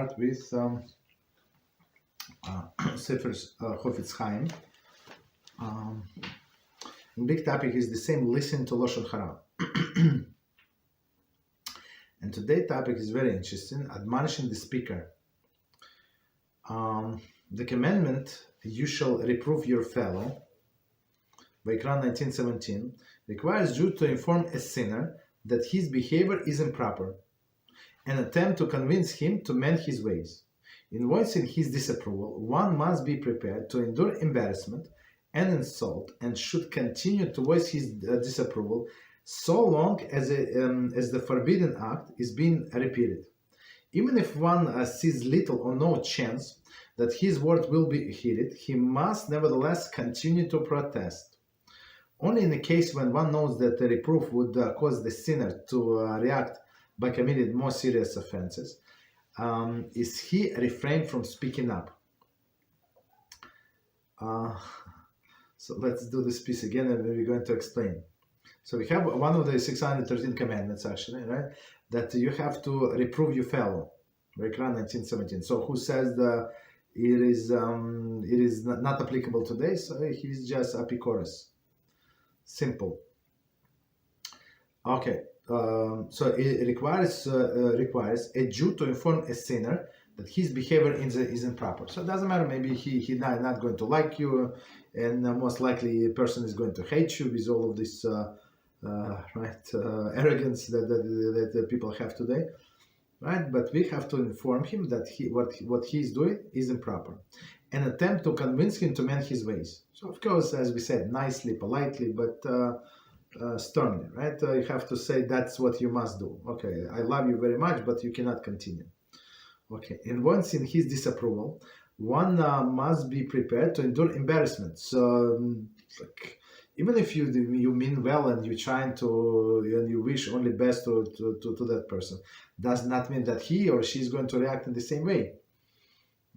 start with Sefer Chofetz Chaim. Big topic is the same, listen to Lashon Hara. And today's topic is very interesting, admonishing the speaker. The commandment, you shall reprove your fellow, Vayikra 19:17, requires Jew to inform a sinner that his behavior is improper and attempt to convince him to mend his ways. In voicing his disapproval, one must be prepared to endure embarrassment and insult and should continue to voice his disapproval so long as the forbidden act is being repeated. Even if one sees little or no chance that his word will be heeded, he must nevertheless continue to protest. Only in a case when one knows that the reproof would cause the sinner to react by committing more serious offenses, is he refrained from speaking up. So let's do this piece again and we're going to explain. So we have one of the 613 commandments actually, right? That you have to reprove your fellow. Vayikra 19:17. So who says it is not applicable today? So he's just apicorus. Simple. Okay. So it requires a Jew to inform a sinner that his behavior is improper. So it doesn't matter, maybe he's not going to like you, and most likely a person is going to hate you with all of this arrogance that people have today, right? But we have to inform him that what he's doing is improper and attempt to convince him to mend his ways. So of course, as we said, nicely, politely, but sternly, right? You have to say that's what you must do. Okay, I love you very much, but you cannot continue. Okay, and once in his disapproval, one must be prepared to endure embarrassment. So, even if you mean well and you're trying to and you wish only best to that person, does not mean that he or she is going to react in the same way,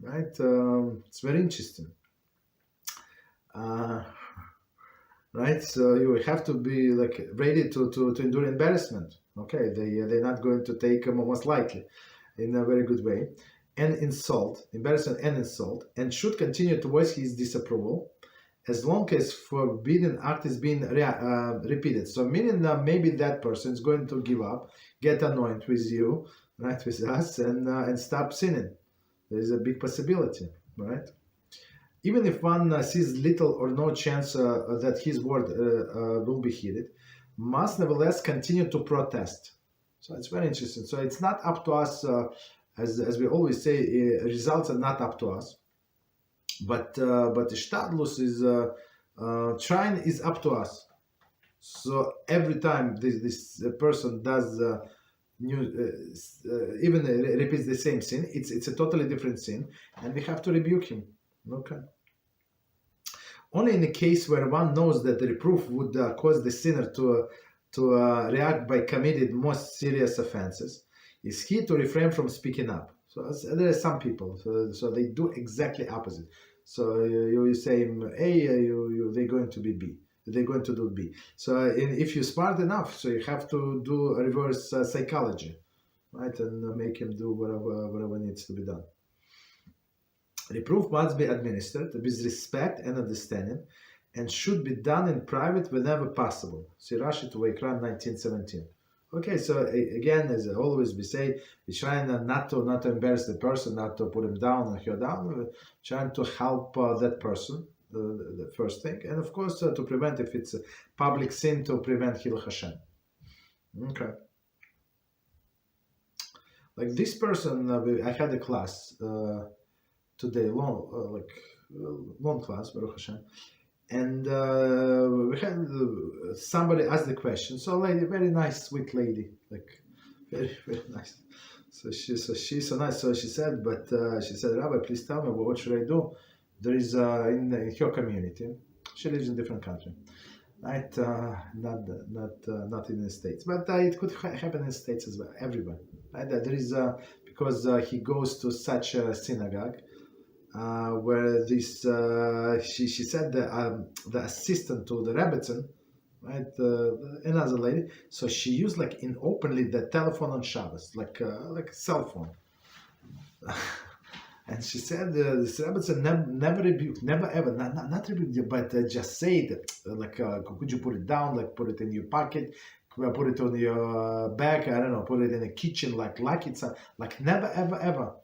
right? It's very interesting. Right, so you have to be ready to endure embarrassment. Okay, they're not going to take most likely in a very good way, and embarrassment and insult, and should continue to voice his disapproval as long as forbidden act is being repeated. So meaning that maybe that person is going to give up, get annoyed with you, right, with us, and stop sinning. There is a big possibility, right? Even if one sees little or no chance that his word will be heeded, must nevertheless continue to protest. So it's very interesting. So it's not up to us, as we always say, results are not up to us. But the shtadlus is trying is up to us. So every time this person does even repeats the same sin, it's a totally different sin, and we have to rebuke him. Okay. Only in a case where one knows that the reproof would cause the sinner to react by committing more serious offenses, is he to refrain from speaking up. So there are some people, so they do exactly opposite. So you say A, they're going to be B. They're going to do B. So if you're smart enough, so you have to do reverse psychology, right, and make him do whatever needs to be done. Reproof must be administered with respect and understanding, and should be done in private whenever possible. See Rashi to Vayikra 19:17. Okay, so again, as always we say, we're trying not to embarrass the person, not to put him down or her down. We're trying to help that person, the first thing, and of course to prevent, if it's a public sin, to prevent Chillul HaShem. Okay. Like this person, I had a class today, long class, Baruch Hashem, and we had somebody asked the question. So, lady, very nice, sweet lady, very, very nice. So she's so nice. So she said, Rabbi, please tell me what should I do? There is in her community. She lives in a different country, right? Not in the States, but it could happen in the States as well. Everywhere, right? There is because he goes to such a synagogue. Where this, she said the assistant to the Rebbetzin, right, another lady, so she used openly the telephone on Shabbos, like a cell phone, And she said, this Rebbe said, never rebuke, never ever, not rebuke, but just say it. Like, could you put it down, like put it in your pocket, put it on your bag, I don't know, put it in the kitchen, like it's like never ever ever.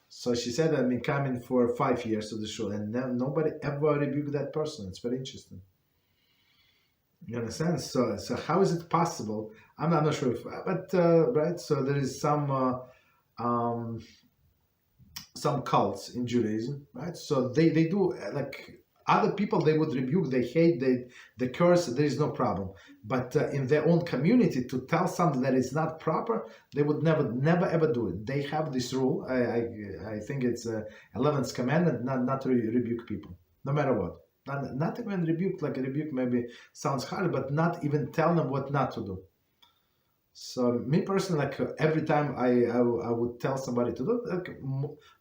So she said, I've been coming for 5 years to the shul, and nobody ever rebuked that person. It's very interesting. You understand? So how is it possible? I'm not sure if, but right. So there is some cults in Judaism, right? So they do like other people they would rebuke, they hate, they curse. There is no problem. But in their own community, to tell something that is not proper, they would never ever do it. They have this rule. I think it's 11th commandment, not to rebuke people, no matter what. Not even rebuke, like a rebuke maybe sounds hard, but not even tell them what not to do. So me personally, like every time I would tell somebody to do, like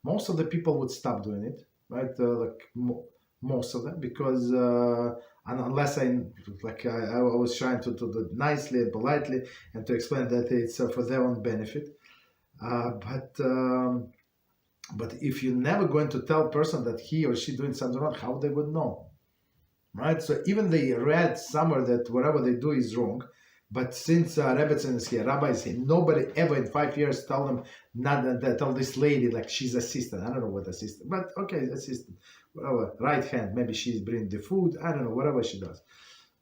most of the people would stop doing it, right? Most of them, because unless I was trying to do it nicely and politely and to explain that it's for their own benefit, but if you're never going to tell a person that he or she doing something wrong, how they would know, right? So even they read somewhere that whatever they do is wrong, but since Rebbetzin is here, Rabbi is here, nobody ever in 5 years tell them tell this lady like she's assistant. I don't know what assistant, but okay, assistant, whatever, right hand. Maybe she's bringing the food. I don't know, whatever she does,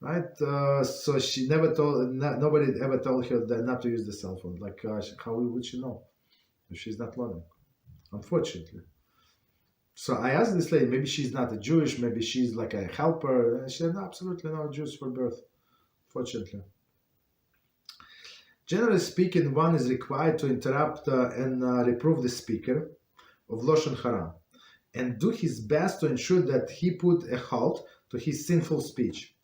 right? So she never told. Nobody ever told her that not to use the cell phone. Like how would she know if she's not learning? Unfortunately. So I asked this lady, maybe she's not a Jewish, maybe she's like a helper. And she said, no, absolutely not Jewish for birth, fortunately. Generally speaking, one is required to interrupt and reprove the speaker of Lashon Hara and do his best to ensure that he put a halt to his sinful speech.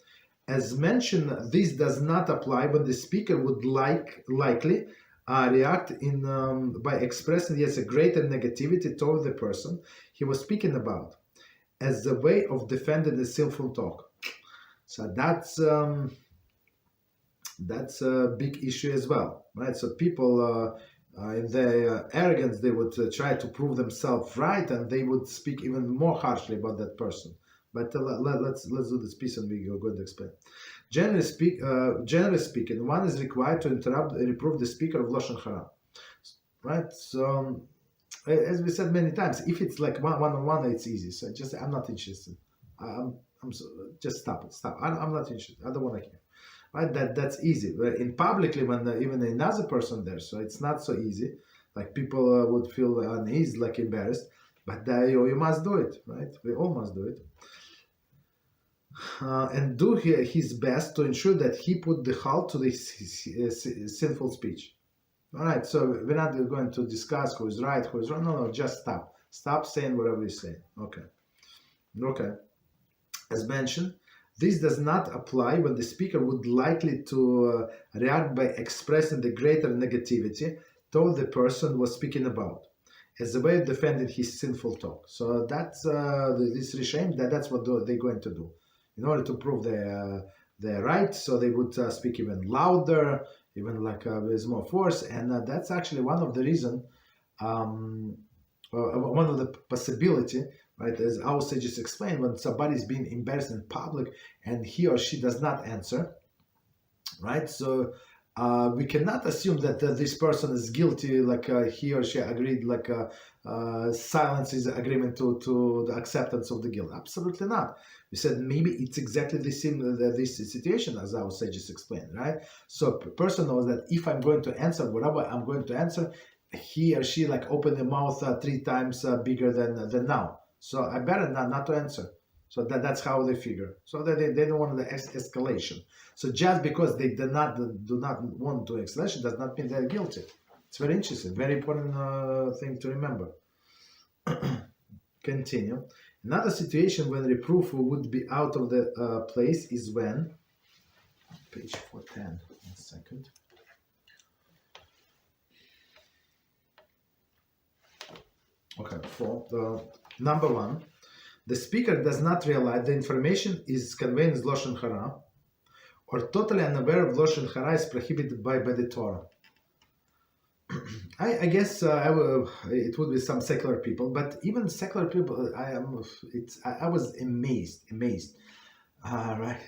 As mentioned, this does not apply when the speaker would likely react by expressing yes a greater negativity toward the person he was speaking about as a way of defending the sinful talk. So that's a big issue as well, right? So people in their arrogance, they would try to prove themselves right, and they would speak even more harshly about that person. But let's do this piece and we are going to explain. Generally speaking, one is required to interrupt and reprove the speaker of Lashon Hara, right? So as we said many times, if it's like one-on-one, it's easy. So I'm not interested. Just stop it. I'm not interested. I don't want to hear. Right, that's easy. In publicly, when even another person there, so it's not so easy. Like people would feel uneasy, like embarrassed. But you must do it, right? We all must do it, and do his best to ensure that he put the halt to his sinful speech. All right. So we're not going to discuss who is right, who is wrong. No, just stop. Stop saying whatever you say. Okay. As mentioned, this does not apply when the speaker would likely to react by expressing the greater negativity toward the person was speaking about, as a way of defending his sinful talk. So that's this reshame. That's what they're going to do in order to prove their right. So they would speak even louder, even like with more force, and that's actually one of the reason, one of the possibility. Right, as our sages explain, when somebody is being embarrassed in public and he or she does not answer, right? So we cannot assume that this person is guilty, like he or she agreed, like silence is agreement to the acceptance of the guilt. Absolutely not. We said maybe it's exactly the same this situation as our sages explained, right? So a person knows that if I'm going to answer whatever I'm going to answer, he or she like open the mouth 3 times bigger than now. So I better not to answer. So that's how they figure. So they don't want the escalation. So just because they do not want to escalation does not mean they're guilty. It's very interesting, very important thing to remember. Continue. Another situation when reproof would be out of the place is when, page 410, 1 second. Okay, number 1, the speaker does not realize the information is conveyed as Lashon Hara, or totally unaware of Lashon Hara is prohibited by the Torah. I guess it would be some secular people, but even secular people, I was amazed. Right.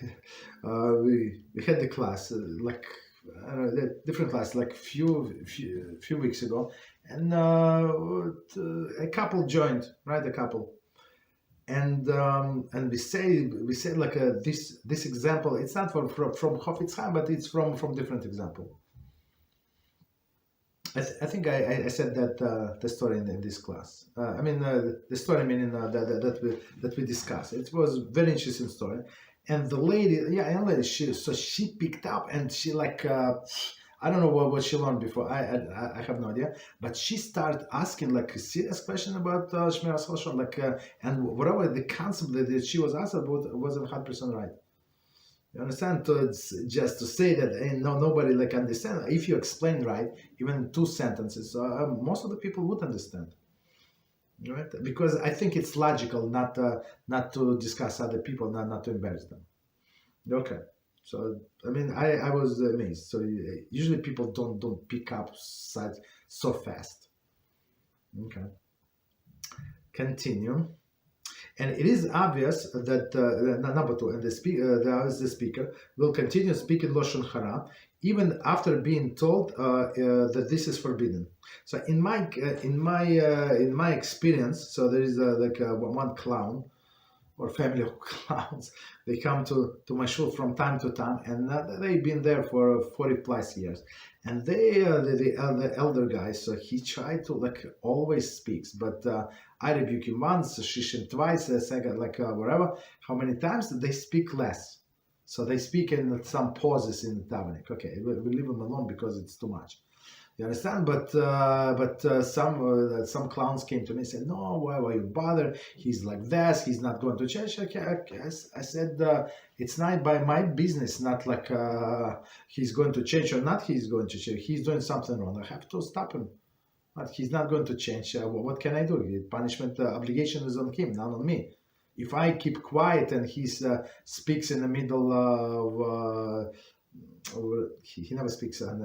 We had the class like the different class like few weeks ago, and a couple joined, right? A couple, and we say like this example. It's not from Chofetz Chaim, but it's from different example. I think I said that the story in this class. The story meaning that we discussed. It was very interesting story, and the lady, young lady, she picked up and she like I don't know what she learned before. I have no idea, but she started asking like a serious question about Shmiras Haloshon, like and whatever the concept that she was asked about wasn't 100% right. You understand? So it's just to say that nobody like understand. If you explain right, even 2 sentences, most of the people would understand, right? Because I think it's logical not to discuss other people, not to embarrass them. Okay, so I was amazed. So usually people don't pick up such so fast. Okay, continue. And it is obvious that number two, and the speaker will continue speaking Lashon Hara even after being told that this is forbidden. So in my experience, so there is one clown or family of clowns. They come to my shul from time to time, and they've been there for 40 plus years. And the elder guy, so he tried to like always speaks, but I rebuke him once, shish him twice, a second, whatever. How many times they speak less? So they speak in some pauses in the tabernacle. Okay, we leave them alone because it's too much. You understand? But some clowns came to me and said, "No, why you bother? He's like this. He's not going to change." Okay, I said, "It's not by my business. Not like he's going to change or not. He's going to change. He's doing something wrong. I have to stop him. But he's not going to change. What can I do? The punishment obligation is on him, not on me. If I keep quiet and he speaks in the middle of, he never speaks on."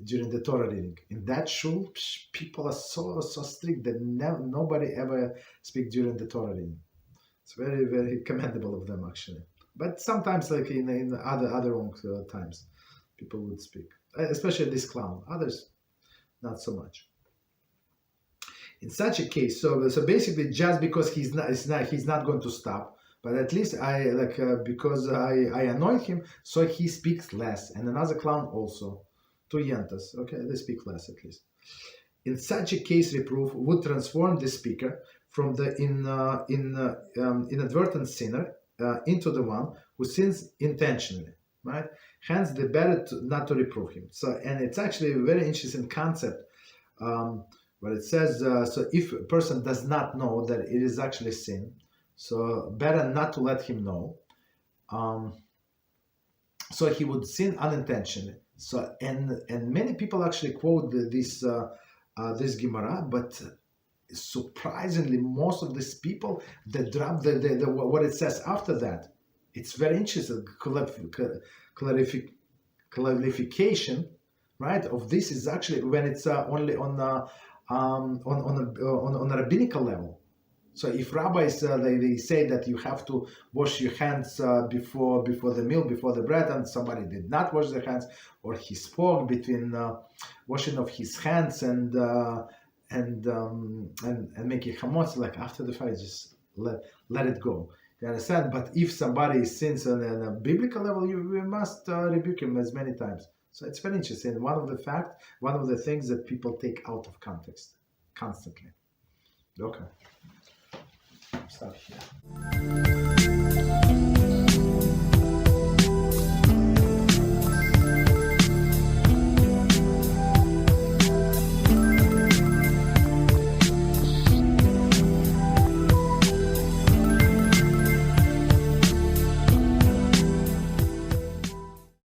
During the Torah reading. In that shul, people are so strict that nobody ever speaks during the Torah reading. It's very, very commendable of them, actually. But sometimes, like in other wrong times, people would speak, especially this clown. Others, not so much. In such a case, so basically, just because he's not going to stop, but at least because I annoyed him, so he speaks less, and another clown also. 2 yentas, okay, they speak less at least. In such a case, reproof would transform the speaker from the inadvertent sinner into the one who sins intentionally, right? Hence, the better not to reprove him. So, and it's actually a very interesting concept. But it says, so if a person does not know that it is actually sin, so better not to let him know. So he would sin unintentionally. So and many people actually quote this Gemara, but surprisingly, most of these people that drop the what it says after that. It's very interesting clarification, right? Of this is actually when it's only on a rabbinical level. So if rabbis they say that you have to wash your hands before the meal, before the bread, and somebody did not wash their hands, or he spoke between washing of his hands and making chamotz, like after the fire, just let it go. You understand? But if somebody sins on a biblical level, we must rebuke him as many times. So it's very interesting. One of the things that people take out of context constantly. Okay. Stop here.